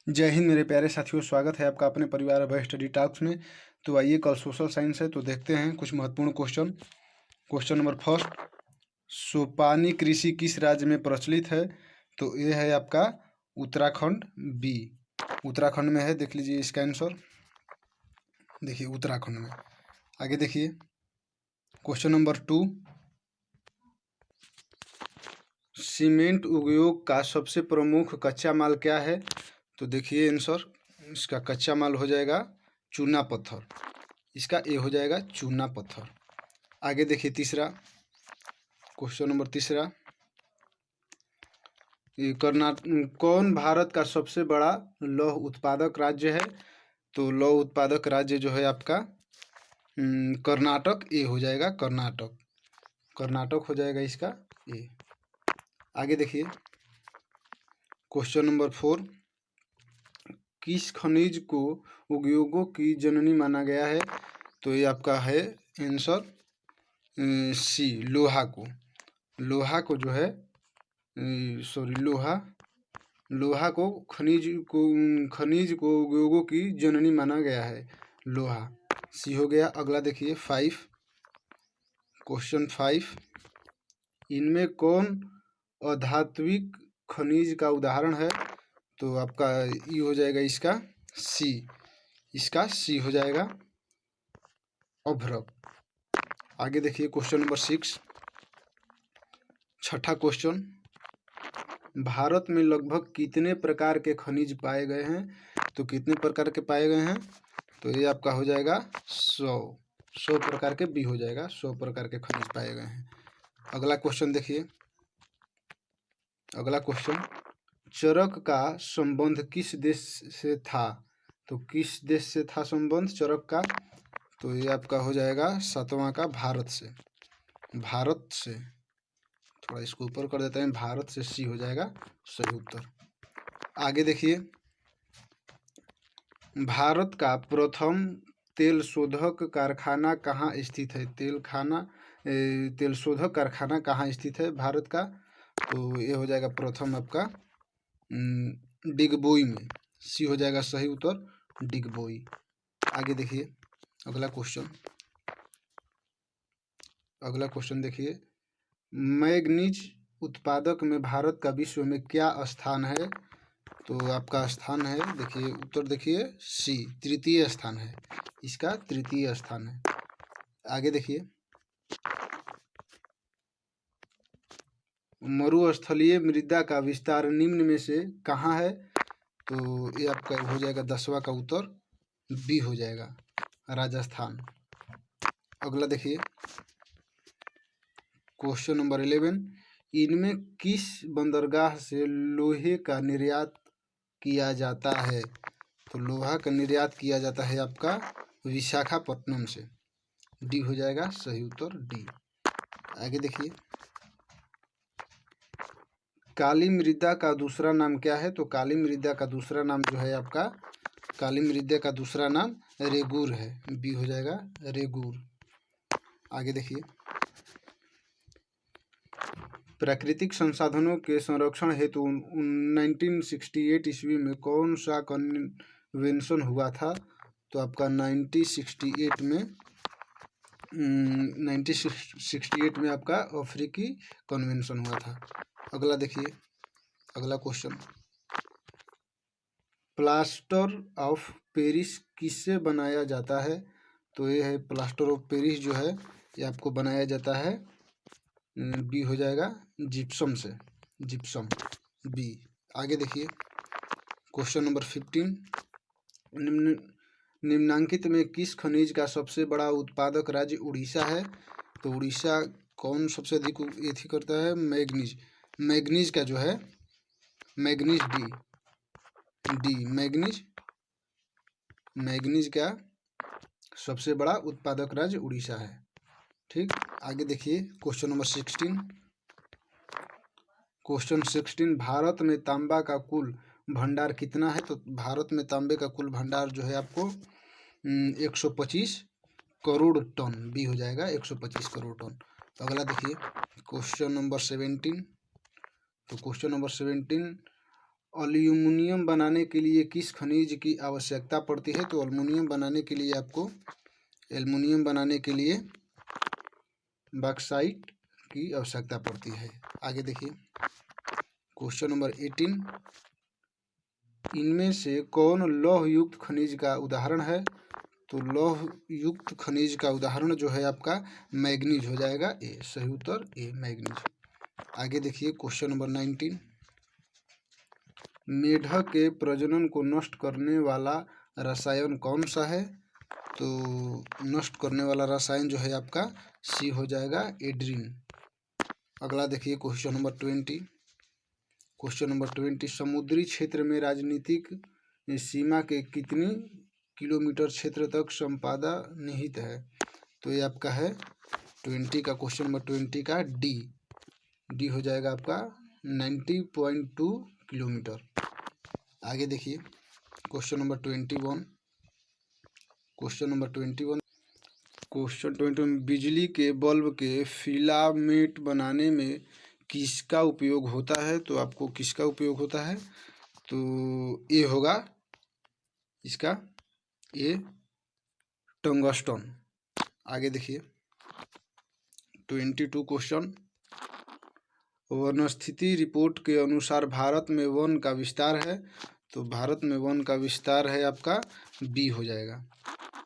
जय हिंद मेरे प्यारे साथियों, स्वागत है आपका अपने परिवार व स्टडी टॉक्स में। तो आइए, कल सोशल साइंस है तो देखते हैं कुछ महत्वपूर्ण क्वेश्चन। क्वेश्चन नंबर फर्स्ट, सोपानी कृषि किस राज्य में प्रचलित है? तो ये है आपका उत्तराखंड बी। उत्तराखंड में है, देख लीजिए इसका आंसर। देखिए उत्तराखंड में। आगे देखिए क्वेश्चन नंबर 2, सीमेंट उद्योग का सबसे प्रमुख कच्चा माल क्या है? तो देखिए आंसर, इसका कच्चा माल हो जाएगा चूना पत्थर। इसका ए हो जाएगा चूना पत्थर। आगे देखिए तीसरा, क्वेश्चन नंबर तीसरा, कौन भारत का सबसे बड़ा लौह उत्पादक राज्य है? तो लौह उत्पादक राज्य जो है आपका कर्नाटक, ए हो जाएगा कर्नाटक। कर्नाटक हो जाएगा इसका ए। आगे देखिए क्वेश्चन नंबर 4, किस खनिज को उद्योगों की जननी माना गया है? तो ये आपका है आंसर सी, लोहा को। लोहा को जो है लोहा को खनिज को उद्योगों की जननी माना गया है, लोहा। सी हो गया। अगला देखिए 5, क्वेश्चन 5, इनमें कौन अधात्विक खनिज का उदाहरण है? तो आपका ई हो जाएगा इसका सी। इसका सी हो जाएगा अभ्रक। आगे देखिए क्वेश्चन नंबर 6, छठा क्वेश्चन, भारत में लगभग कितने प्रकार के खनिज पाए गए हैं? तो कितने प्रकार के पाए गए हैं? तो ये आपका हो जाएगा 100 प्रकार के, बी हो जाएगा 100 प्रकार के खनिज पाए गए हैं। अगला क्वेश्चन देखिए, अगला क्वेश्चन, चरक का संबंध किस देश से था? तो किस देश से था संबंध चरक का? तो ये आपका हो जाएगा 7वां का भारत से। भारत से, थोड़ा इसको ऊपर कर देते हैं, भारत से सी हो जाएगा सही उत्तर। आगे देखिए, भारत का प्रथम तेल शोधक कारखाना कहाँ स्थित है? तेल शोधक कारखाना कहाँ स्थित है भारत का? तो ये हो जाएगा प्रथम आपका डिगबोई में। सी हो जाएगा सही उत्तर, डिगबोई। आगे देखिए अगला क्वेश्चन, अगला क्वेश्चन देखिए, मैग्नीज उत्पादक में भारत का विश्व में क्या स्थान है? तो आपका स्थान है, देखिए उत्तर देखिए सी, तृतीय स्थान है। इसका तृतीय स्थान है। आगे देखिए, मरुस्थलीय मृदा का विस्तार निम्न में से कहाँ है? तो ये आपका हो जाएगा 10वां का उत्तर, बी हो जाएगा राजस्थान। अगला देखिए क्वेश्चन नंबर 11, इनमें किस बंदरगाह से लोहे का निर्यात किया जाता है? तो लोहा का निर्यात किया जाता है आपका विशाखापट्टनम से। डी हो जाएगा सही उत्तर, डी। आगे देखिए, काली मृदा का दूसरा नाम क्या है? तो काली मृदा का दूसरा नाम जो है आपका, काली मृदा का दूसरा नाम रेगूर है। बी हो जाएगा रेगूर। आगे देखिए, प्राकृतिक संसाधनों के संरक्षण हेतु 1968 ईस्वी में कौन सा कन्वेंशन हुआ था? तो आपका 1968 में आपका अफ्रीकी कन्वेंशन हुआ था। अगला देखिए, अगला क्वेश्चन, प्लास्टर ऑफ पेरिस किससे बनाया जाता है? तो ये है प्लास्टर ऑफ पेरिस जो है ये आपको बनाया जाता है, बी हो जाएगा जिप्सम से, जिप्सम, बी। आगे देखिए क्वेश्चन नंबर 15, निम्नांकित में किस खनिज का सबसे बड़ा उत्पादक राज्य उड़ीसा है? तो उड़ीसा कौन सबसे अधिक एथी करता है? मैग्नीज। मैग्नीज का जो है मैग्नीज, डी मैग्नीज, मैग्नीज का सबसे बड़ा उत्पादक राज्य उड़ीसा है। ठीक। आगे देखिए क्वेश्चन नंबर 16, क्वेश्चन 16, भारत में तांबा का कुल भंडार कितना है? तो भारत में तांबे का कुल भंडार जो है आपको 125 करोड़ टन, बी हो जाएगा 125 करोड़ टन। अगला देखिए क्वेश्चन नंबर 17, तो क्वेश्चन नंबर 17, एल्युमिनियम बनाने के लिए किस खनिज की आवश्यकता पड़ती है? तो एल्युमिनियम बनाने के लिए आपको एल्युमिनियम बनाने के लिए बॉक्साइट की आवश्यकता पड़ती है। आगे देखिए क्वेश्चन नंबर 18, इनमें से कौन लौह युक्त खनिज का उदाहरण है? तो लौह युक्त खनिज का उदाहरण जो है आपका मैग्नीज हो जाएगा। ए सही उत्तर ए मैग्नीज। आगे देखिए क्वेश्चन नंबर 19, मेढक के प्रजनन को नष्ट करने वाला रसायन कौन सा है? तो नष्ट करने वाला रसायन जो है आपका सी हो जाएगा एड्रीन। अगला देखिए क्वेश्चन नंबर 20, क्वेश्चन नंबर 20, समुद्री क्षेत्र में राजनीतिक सीमा के कितनी किलोमीटर क्षेत्र तक संपादा निहित है? तो ये आपका है 20 का, क्वेश्चन नंबर 20 का डी हो जाएगा आपका 90.2 किलोमीटर। आगे देखिए question number 21, question number 21, question 21, बिजली के बल्ब के फिलामेंट बनाने में किसका उपयोग होता है? तो आपको किसका उपयोग होता है? तो ये होगा इसका ये टंगस्टन। आगे देखिए 22 क्वेश्चन, वन स्थिति रिपोर्ट के अनुसार भारत में वन का विस्तार है? तो भारत में वन का विस्तार है आपका बी हो जाएगा,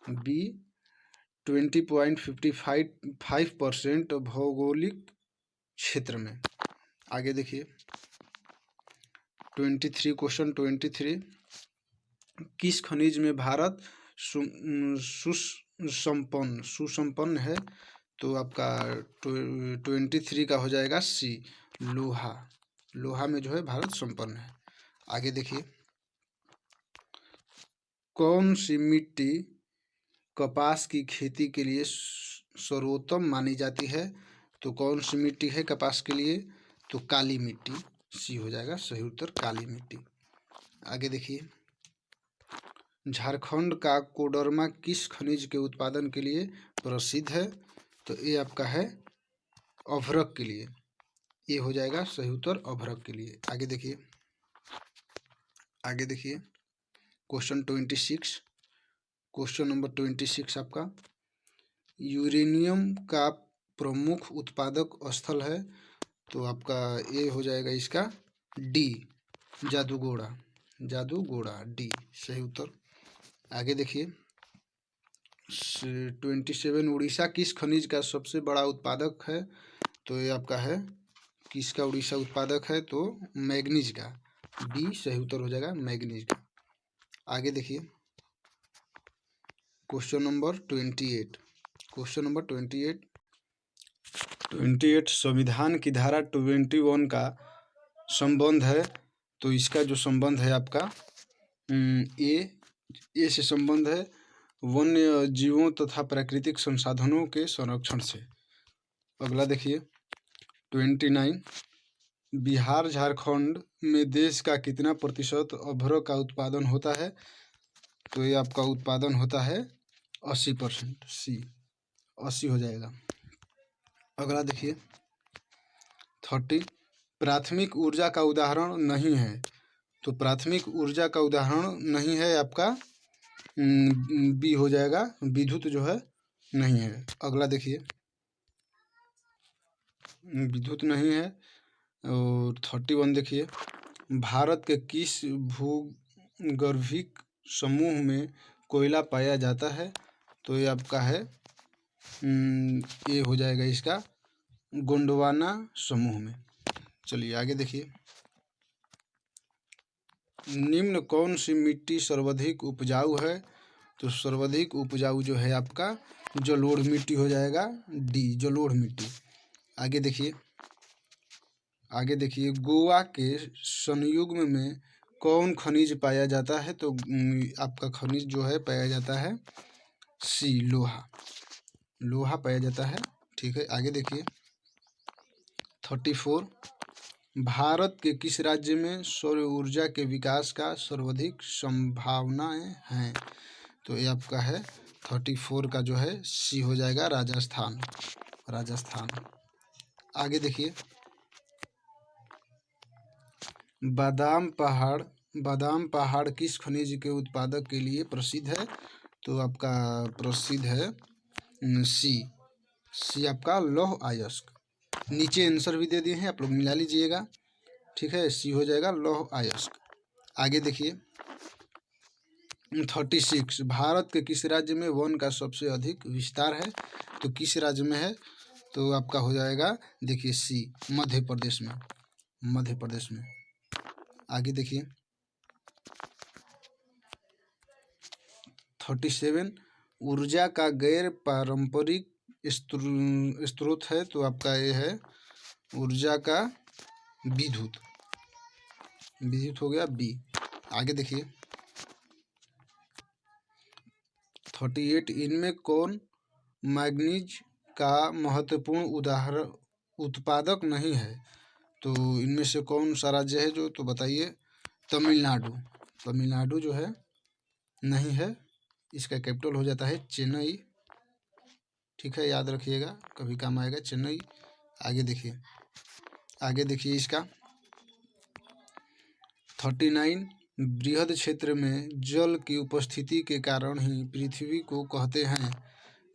बी 20.55% भौगोलिक क्षेत्र में। आगे देखिए 23 क्वेश्चन 23, किस खनिज में भारत सुसंपन्न है? तो आपका 23 का हो जाएगा सी लोहा। लोहा में जो है भारत संपन्न है। आगे देखिए कौन सी मिट्टी कपास की खेती के लिए सर्वोत्तम मानी जाती है? तो कौन सी मिट्टी है कपास के लिए? तो काली मिट्टी, सी हो जाएगा सही उत्तर काली मिट्टी। आगे देखिए झारखंड का कोडरमा किस खनिज के उत्पादन के लिए प्रसिद्ध है? तो ये आपका है अभ्रक के लिए, ये हो जाएगा सही उत्तर अभ्रक के लिए। आगे देखिए क्वेश्चन 26, क्वेश्चन नंबर 26 आपका, यूरेनियम का प्रमुख उत्पादक स्थल है? तो आपका ये हो जाएगा इसका डी जादूगोड़ा डी सही उत्तर। आगे देखिए 27, उड़ीसा किस खनिज का सबसे बड़ा उत्पादक है? तो ये आपका है किसका उड़ीसा उत्पादक है? तो मैग्नीज का, बी सही उत्तर हो जाएगा मैग्नीज का। आगे देखिए क्वेश्चन नंबर 28, क्वेश्चन नंबर 28, संविधान की धारा 21 का संबंध है? तो इसका जो संबंध है आपका ए से संबंध है वन्य जीवों तथा प्राकृतिक संसाधनों के संरक्षण से। अगला देखिए 29, बिहार झारखंड में देश का कितना प्रतिशत अभ्रक का उत्पादन होता है? तो ये आपका उत्पादन होता है 80%, सी 80 हो जाएगा। अगला देखिए 30, प्राथमिक ऊर्जा का उदाहरण नहीं है? तो प्राथमिक ऊर्जा का उदाहरण नहीं है आपका बी हो जाएगा विद्युत जो है नहीं है। अगला देखिए विद्युत नहीं है। और 31 देखिए भारत के किस भूगर्भिक समूह में कोयला पाया जाता है? तो ये आपका है ये हो जाएगा इसका गोंडवाना समूह में। चलिए आगे देखिए निम्न कौन सी मिट्टी सर्वाधिक उपजाऊ है? तो सर्वाधिक उपजाऊ जो है आपका जलोढ़ मिट्टी हो जाएगा, डी जलोढ़ मिट्टी। आगे देखिए गोवा के संयुग्म में कौन खनिज पाया जाता है? तो आपका खनिज जो है पाया जाता है सी लोहा पाया जाता है। ठीक है आगे देखिए 34, भारत के किस राज्य में सौर ऊर्जा के विकास का सर्वाधिक संभावनाएं हैं? तो ये आपका है 34 का जो है सी हो जाएगा राजस्थान। आगे देखिए बादाम पहाड़ किस खनिज के उत्पादक के लिए प्रसिद्ध है? तो आपका प्रसिद्ध है सी आपका लौह अयस्क। नीचे आंसर भी दे दिए हैं, आप लोग मिला लीजिएगा। ठीक है, सी हो जाएगा लौह अयस्क। आगे देखिए 36, भारत के किस राज्य में वन का सबसे अधिक विस्तार है? तो किस राज्य में है? तो आपका हो जाएगा, देखिए सी, मध्य प्रदेश में। मध्य प्रदेश में। आगे देखिए 37, ऊर्जा का गैर पारंपरिक स्रोत है? तो आपका ये है ऊर्जा का विद्युत। विद्युत हो गया बी। आगे देखिए 38, इनमें कौन मैग्नीज का महत्वपूर्ण उत्पादक नहीं है? तो इनमें से कौन सा राज्य है जो? तो बताइए। तमिलनाडु। तमिलनाडु जो है नहीं है, इसका कैपिटल हो जाता है चेन्नई। ठीक है, याद रखिएगा, कभी काम आएगा चेन्नई। आगे देखिए इसका 39, बृहद क्षेत्र में जल की उपस्थिति के कारण ही पृथ्वी को कहते हैं?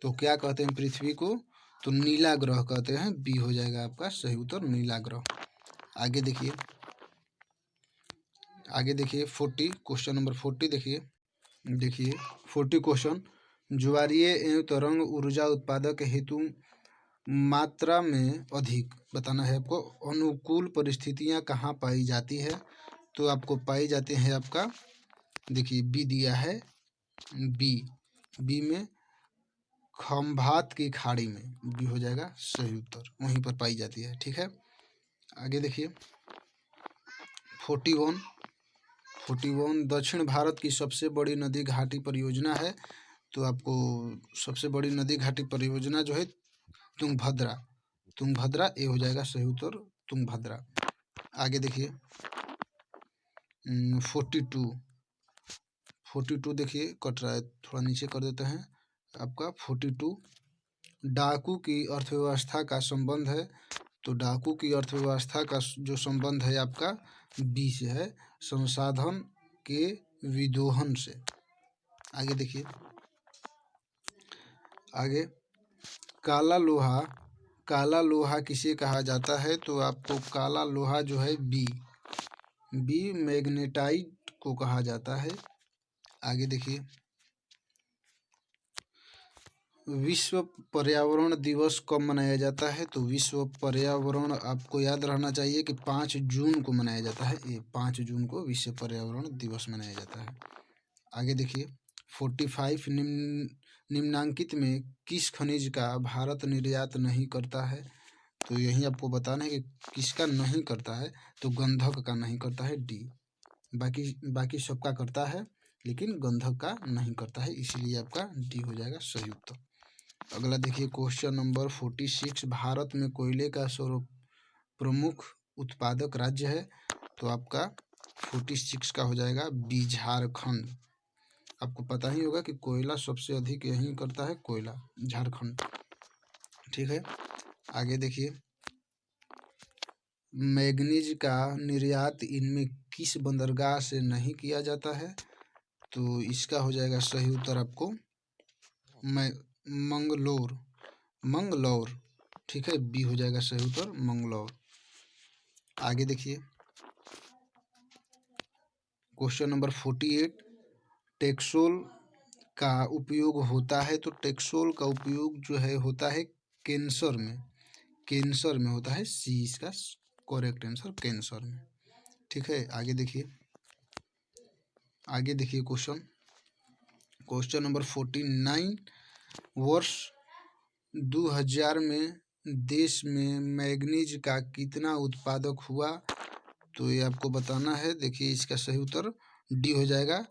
तो क्या कहते हैं पृथ्वी को? तो नीला ग्रह कहते हैं। बी हो जाएगा आपका सही उत्तर, नीला ग्रह। आगे देखिए 40, क्वेश्चन नंबर 40 देखिए 40 क्वेश्चन, ज्वारीय एवं तरंग ऊर्जा उत्पादक हेतु मात्रा में अधिक बताना है आपको। अनुकूल परिस्थितियां कहाँ पाई जाती है? तो आपको पाई जाती है आपका, देखिए बी दिया है, बी में खंभात की खाड़ी में। बी हो जाएगा सही उत्तर, वहीं पर पाई जाती है। ठीक है, आगे देखिए 41, दक्षिण भारत की सबसे बड़ी नदी घाटी परियोजना है? तो आपको सबसे बड़ी नदी घाटी परियोजना जो है तुंगभद्रा, ये हो जाएगा सही उत्तर, तुंगभद्रा। आगे देखिए 42 देखिए कट रहा है, थोड़ा नीचे कर देते हैं। आपका 42, डाकू की अर्थव्यवस्था का संबंध है? तो डाकू की अर्थव्यवस्था का जो संबंध है आपका बी से है, संसाधन के विदोहन से। आगे देखिए काला लोहा किसे कहा जाता है? तो आपको काला लोहा जो है बी मैग्नेटाइट को कहा जाता है। आगे देखिए विश्व पर्यावरण दिवस कब मनाया जाता है? तो विश्व पर्यावरण आपको याद रहना चाहिए कि 5 जून को मनाया जाता है। ये 5 जून को विश्व पर्यावरण दिवस मनाया जाता है। आगे देखिए 45, निम्नांकित में किस खनिज का भारत निर्यात नहीं करता है? तो यही आपको बताना है कि किसका नहीं करता है। तो गंधक का नहीं करता है, डी। बाकी सबका करता है, लेकिन गंधक का नहीं करता है, इसीलिए आपका डी हो जाएगा सही उत्तर। अगला देखिए क्वेश्चन नंबर 46, भारत में कोयले का प्रमुख उत्पादक राज्य है? तो आपका 46 का हो जाएगा बी, झारखंड। आपको पता ही होगा कि कोयला सबसे अधिक यहीं करता है, कोयला झारखंड। ठीक है, आगे देखिए मैग्नीज का निर्यात इनमें किस बंदरगाह से नहीं किया जाता है? तो इसका हो जाएगा सही उत्तर आपको मंगलौर। ठीक है, बी हो जाएगा सही उत्तर, मंगलौर। आगे देखिए क्वेश्चन नंबर 48, टेक्सोल का उपयोग होता है? तो टेक्सोल का उपयोग जो है होता है कैंसर में होता है, सी इसका करेक्ट आंसर, कैंसर में। ठीक है, आगे देखिए क्वेश्चन नंबर 49, वर्ष 2000 में देश में मैग्नीज का कितना उत्पादक हुआ? तो ये आपको बताना है। देखिए इसका सही उत्तर डी हो जाएगा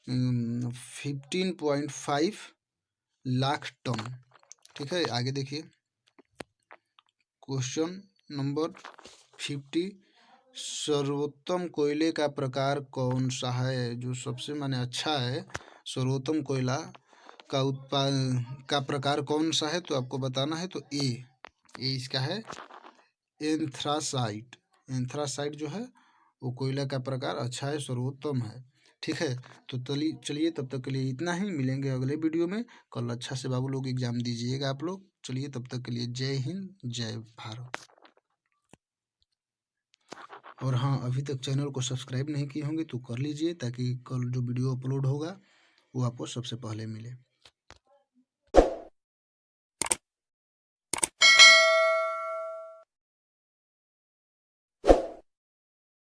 15.5 लाख टन। ठीक है, आगे देखिए क्वेश्चन नंबर 50, सर्वोत्तम कोयले का प्रकार कौन सा है? जो सबसे अच्छा है, सर्वोत्तम कोयला का प्रकार कौन सा है? तो आपको बताना है। तो ए इसका है एंथ्रासाइट जो है वो कोयला का प्रकार अच्छा है, सर्वोत्तम है। ठीक है, तो चलिए तब तक के लिए इतना ही, मिलेंगे अगले वीडियो में। कल अच्छा से बाबू लोग एग्जाम दीजिएगा आप लोग। चलिए तब तक के लिए जय हिंद, जय भारत। और हाँ, अभी तक चैनल को सब्सक्राइब नहीं किए होंगे तो कर लीजिए, ताकि कल जो वीडियो अपलोड होगा वो आपको सबसे पहले मिले।